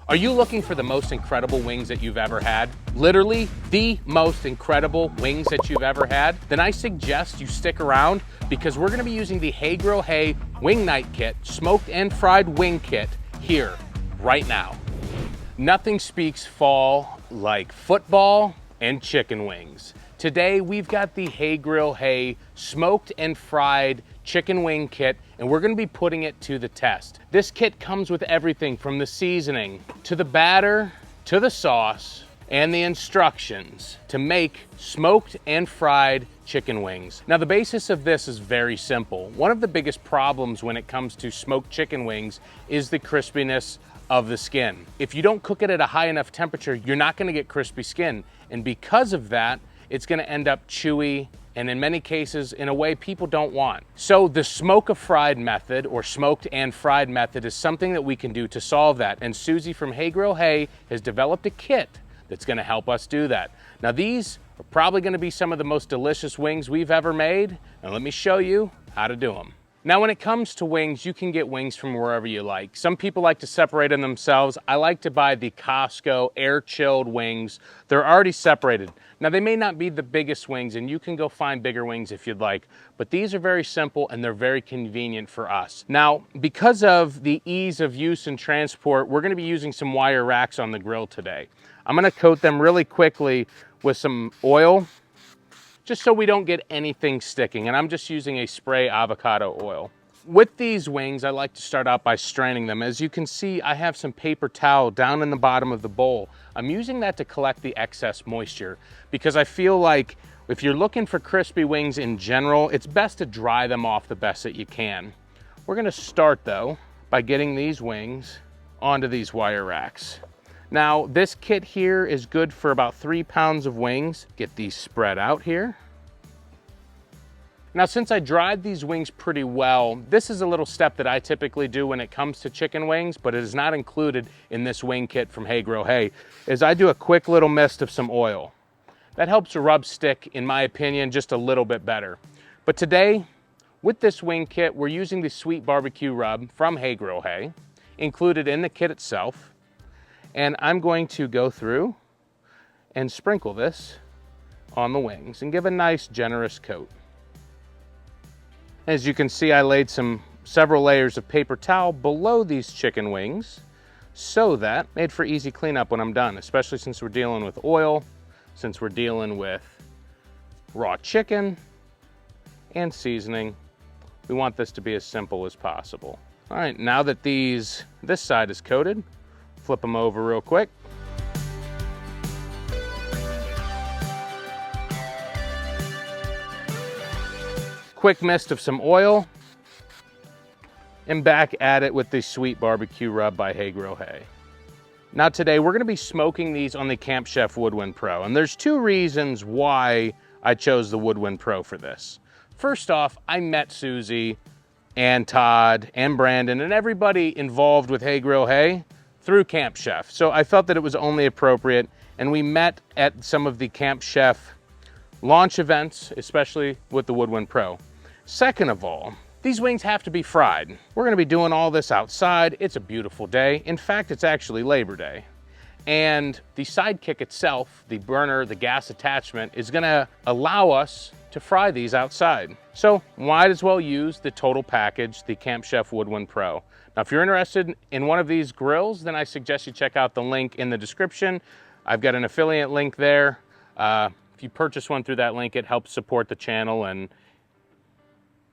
Are you looking for the most incredible wings that you've ever had? Literally the most incredible wings that you've ever had? Then I suggest you stick around because we're gonna be using the Hey Grill Hey Wing Night Kit, smoked and fried wing kit here, right now. Nothing speaks fall like football and chicken wings. Today, we've got the Hey Grill Hey smoked and fried chicken wing kit, and we're gonna be putting it to the test. This kit comes with everything from the seasoning, to the batter, to the sauce, and the instructions to make smoked and fried chicken wings. Now, the basis of this is very simple. One of the biggest problems when it comes to smoked chicken wings is the crispiness of the skin. If you don't cook it at a high enough temperature, you're not gonna get crispy skin. And because of that, it's gonna end up chewy, and in many cases, in a way people don't want. So the smoke-a-fried method, or smoked and fried method, is something that we can do to solve that. And Susie from Hey Grill Hey has developed a kit that's gonna help us do that. Now, these are probably gonna be some of the most delicious wings we've ever made, and let me show you how to do them. Now, when it comes to wings, you can get wings from wherever you like. Some people like to separate them themselves. I like to buy the Costco air-chilled wings. They're already separated. Now, they may not be the biggest wings, and you can go find bigger wings if you'd like, but these are very simple and they're very convenient for us. Now, because of the ease of use and transport, we're gonna be using some wire racks on the grill today. I'm gonna coat them really quickly with some oil, just so we don't get anything sticking. And I'm just using a spray avocado oil. With these wings, I like to start out by straining them. As you can see, I have some paper towel down in the bottom of the bowl. I'm using that to collect the excess moisture because I feel like if you're looking for crispy wings in general, it's best to dry them off the best that you can. We're gonna start though by getting these wings onto these wire racks. Now, this kit here is good for about 3 pounds of wings. Get these spread out here. Now, since I dried these wings pretty well, this is a little step that I typically do when it comes to chicken wings, but it is not included in this wing kit from Hey Grill Hey, is I do a quick little mist of some oil. That helps a rub stick, in my opinion, just a little bit better. But today, with this wing kit, we're using the sweet barbecue rub from Hey Grill Hey, included in the kit itself. And I'm going to go through and sprinkle this on the wings and give a nice generous coat. As you can see, I laid several layers of paper towel below these chicken wings so that made for easy cleanup when I'm done, especially since we're dealing with oil, since we're dealing with raw chicken and seasoning. We want this to be as simple as possible. All right, now that this side is coated, flip them over real quick. Quick mist of some oil, and back at it with the sweet barbecue rub by Hey Grill Hey. Now today we're gonna be smoking these on the Camp Chef Woodwind Pro, and there's 2 reasons why I chose the Woodwind Pro for this. First off, I met Susie and Todd and Brandon and everybody involved with Hey Grill Hey through Camp Chef. So I felt that it was only appropriate, and we met at some of the Camp Chef launch events, especially with the Woodwind Pro. Second of all, these wings have to be fried. We're gonna be doing all this outside. It's a beautiful day. In fact, it's actually Labor Day. And the Sidekick itself, the burner, the gas attachment, is gonna allow us to fry these outside. So might as well use the total package, the Camp Chef Woodwind Pro. Now, if you're interested in one of these grills, then I suggest you check out the link in the description. I've got an affiliate link there. If you purchase one through that link, it helps support the channel and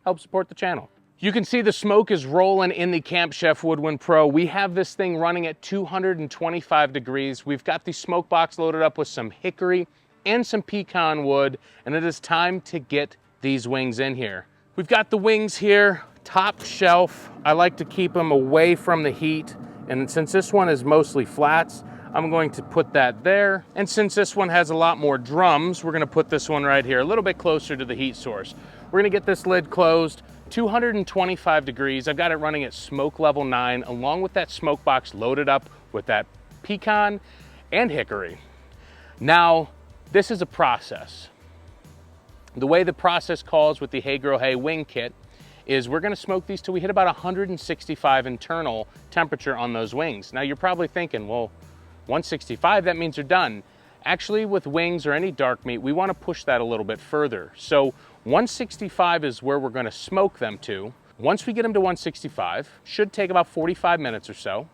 helps support the channel. You can see the smoke is rolling in the Camp Chef Woodwind Pro. We have this thing running at 225 degrees. We've got the smoke box loaded up with some hickory and some pecan wood, and it is time to get these wings in here. We've got the wings here, top shelf. I like to keep them away from the heat, and since this one is mostly flats, I'm going to put that there. And since this one has a lot more drums, we're gonna put this one right here, a little bit closer to the heat source. We're gonna get this lid closed, 225 degrees. I've got it running at smoke level 9, along with that smoke box loaded up with that pecan and hickory. Now, this is a process. The way the process calls with the Hey Grill Hey wing kit is we're gonna smoke these till we hit about 165 internal temperature on those wings. Now you're probably thinking, well, 165, that means they're done. Actually, with wings or any dark meat, we wanna push that a little bit further. So 165 is where we're gonna smoke them to. Once we get them to 165, should take about 45 minutes or so,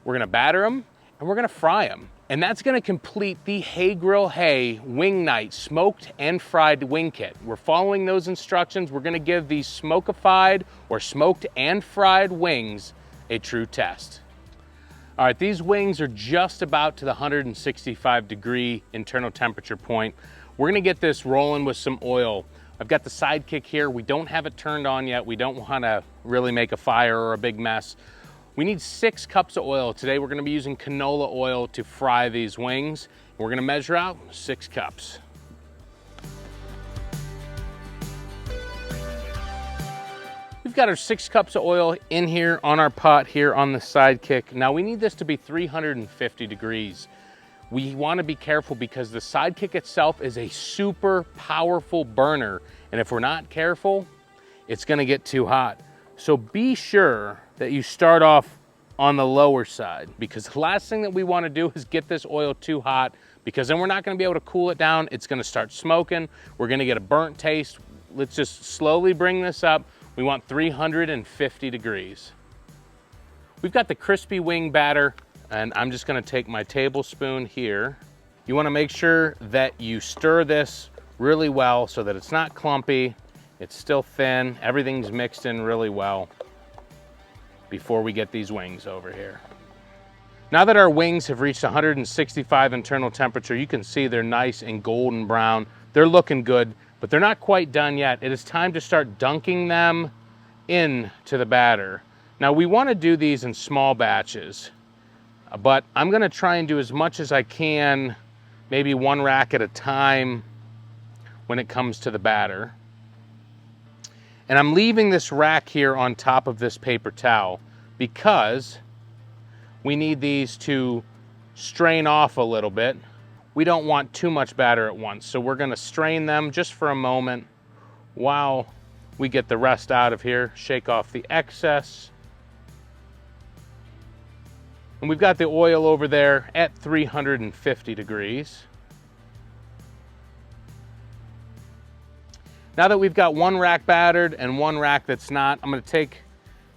we're gonna batter them and we're gonna fry them. And that's gonna complete the Hay Grill Hay Wing Night smoked and fried wing kit. We're following those instructions. We're gonna give these smokified or smoked and fried wings a true test. All right, these wings are just about to the 165 degree internal temperature point. We're gonna get this rolling with some oil. I've got the Sidekick here. We don't have it turned on yet. We don't wanna really make a fire or a big mess. We need 6 cups of oil. Today we're gonna be using canola oil to fry these wings. We're gonna measure out 6 cups. We've got our 6 cups of oil in here on our pot here on the Sidekick. Now we need this to be 350 degrees. We wanna be careful because the Sidekick itself is a super powerful burner. And if we're not careful, it's gonna get too hot. So be sure that you start off on the lower side, because the last thing that we wanna do is get this oil too hot, because then we're not gonna be able to cool it down. It's gonna start smoking. We're gonna get a burnt taste. Let's just slowly bring this up. We want 350 degrees. We've got the crispy wing batter, and I'm just gonna take my tablespoon here. You wanna make sure that you stir this really well so that it's not clumpy, it's still thin, everything's mixed in really well before we get these wings over here. Now that our wings have reached 165 internal temperature, you can see they're nice and golden brown. They're looking good, but they're not quite done yet. It is time to start dunking them into the batter. Now we wanna do these in small batches, but I'm gonna try and do as much as I can, maybe 1 rack at a time when it comes to the batter. And I'm leaving this rack here on top of this paper towel because we need these to strain off a little bit. We don't want too much batter at once, so we're gonna strain them just for a moment while we get the rest out of here, shake off the excess. And we've got the oil over there at 350 degrees. Now that we've got 1 rack battered and 1 rack that's not, I'm gonna take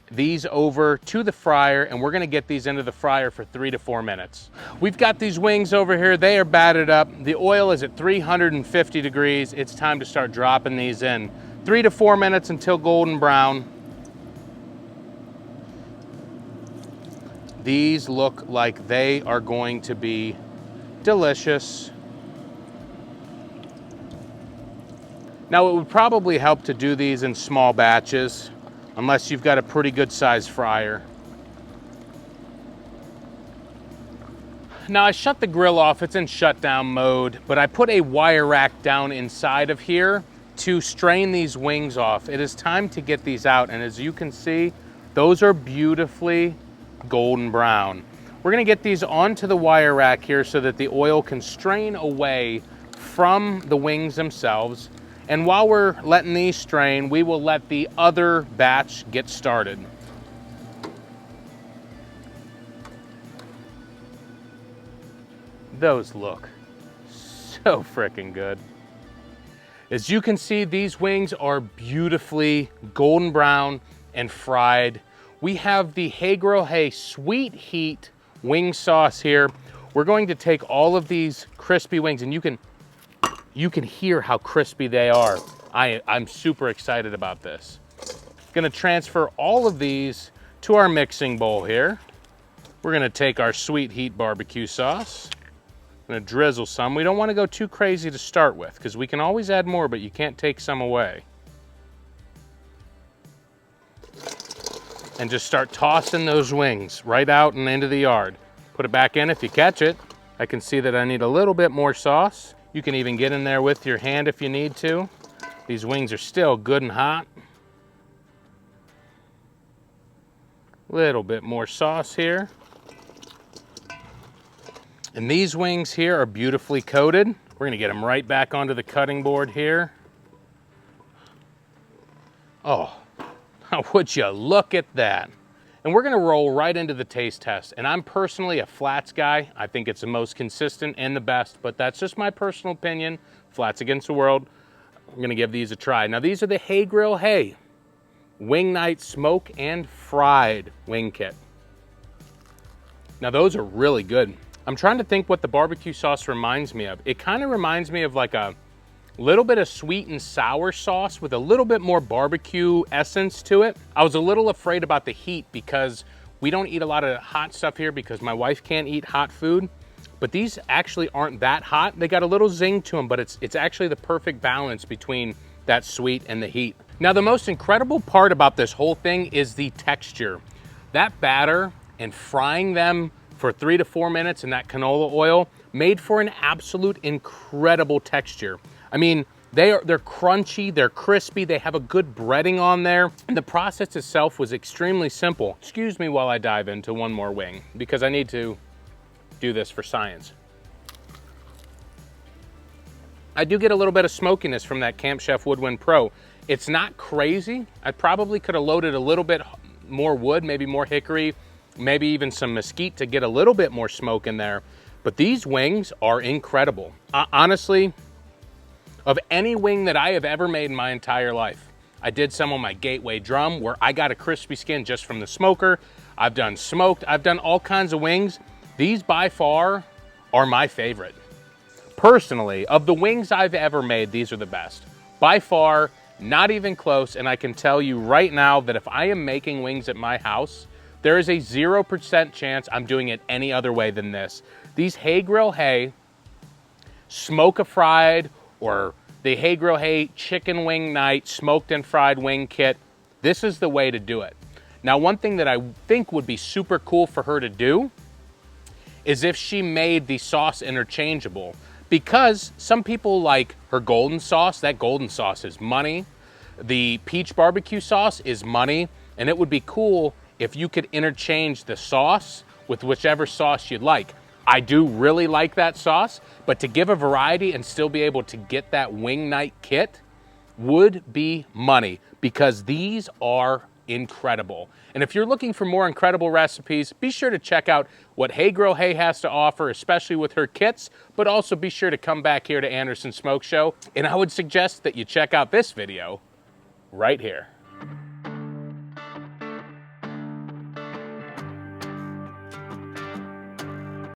these over to the fryer and we're gonna get these into the fryer for 3 to 4 minutes. We've got these wings over here, they are battered up. The oil is at 350 degrees. It's time to start dropping these in. 3 to 4 minutes until golden brown. These look like they are going to be delicious. Now it would probably help to do these in small batches, unless you've got a pretty good sized fryer. Now I shut the grill off, it's in shutdown mode, but I put a wire rack down inside of here to strain these wings off. It is time to get these out, and as you can see, those are beautifully golden brown. We're gonna get these onto the wire rack here so that the oil can strain away from the wings themselves. And while we're letting these strain, we will let the other batch get started. Those look so freaking good. As you can see, these wings are beautifully golden brown and fried. We have the Hay Grill Hay Sweet Heat wing sauce here. We're going to take all of these crispy wings, and you can hear how crispy they are. I'm super excited about this. Gonna transfer all of these to our mixing bowl here. We're gonna take our Sweet Heat barbecue sauce. Gonna drizzle some. We don't wanna go too crazy to start with because we can always add more, but you can't take some away. And just start tossing those wings right out and into the yard. Put it back in if you catch it. I can see that I need a little bit more sauce. You can even get in there with your hand if you need to. These wings are still good and hot. Little bit more sauce here. And these wings here are beautifully coated. We're gonna get them right back onto the cutting board here. Oh, Would you look at that? And we're gonna roll right into the taste test. And I'm personally a flats guy. I think it's the most consistent and the best, but that's just my personal opinion. Flats against the world. We're gonna give these a try. Now these are the Hay Grill Hay Wing Night Smoke and Fried Wing Kit. Now those are really good. I'm trying to think what the barbecue sauce reminds me of. It kind of reminds me of like a little bit of sweet and sour sauce with a little bit more barbecue essence to it. I was a little afraid about the heat because we don't eat a lot of hot stuff here because my wife can't eat hot food. But these actually aren't that hot. They got a little zing to them, but it's actually the perfect balance between that sweet and the heat. Now the most incredible part about this whole thing is the texture. That batter and frying them for 3 to 4 minutes in that canola oil made for an absolute incredible texture. I mean, they're crunchy, they're crispy, they have a good breading on there. And the process itself was extremely simple. Excuse me while I dive into one more wing because I need to do this for science. I do get a little bit of smokiness from that Camp Chef Woodwind Pro. It's not crazy. I probably could have loaded a little bit more wood, maybe more hickory, maybe even some mesquite to get a little bit more smoke in there. But these wings are incredible. Honestly, of any wing that I have ever made in my entire life, I did some on my Gateway drum where I got a crispy skin just from the smoker. I've done smoked, I've done all kinds of wings. These by far are my favorite. Personally, of the wings I've ever made, these are the best. By far, not even close, and I can tell you right now that if I am making wings at my house, there is a 0% chance I'm doing it any other way than this. These Hay Grill Hay Smoke-A-Fried or the Hay Grill Hay Chicken Wing Night Smoked and Fried Wing Kit, this is the way to do it. Now, one thing that I think would be super cool for her to do is if she made the sauce interchangeable, because some people like her golden sauce. That golden sauce is money. The peach barbecue sauce is money, and it would be cool if you could interchange the sauce with whichever sauce you'd like. I do really like that sauce, but to give a variety and still be able to get that wing night kit would be money because these are incredible. And if you're looking for more incredible recipes, be sure to check out what Hay Grill Hay has to offer, especially with her kits, but also be sure to come back here to Anderson Smoke Show. And I would suggest that you check out this video right here.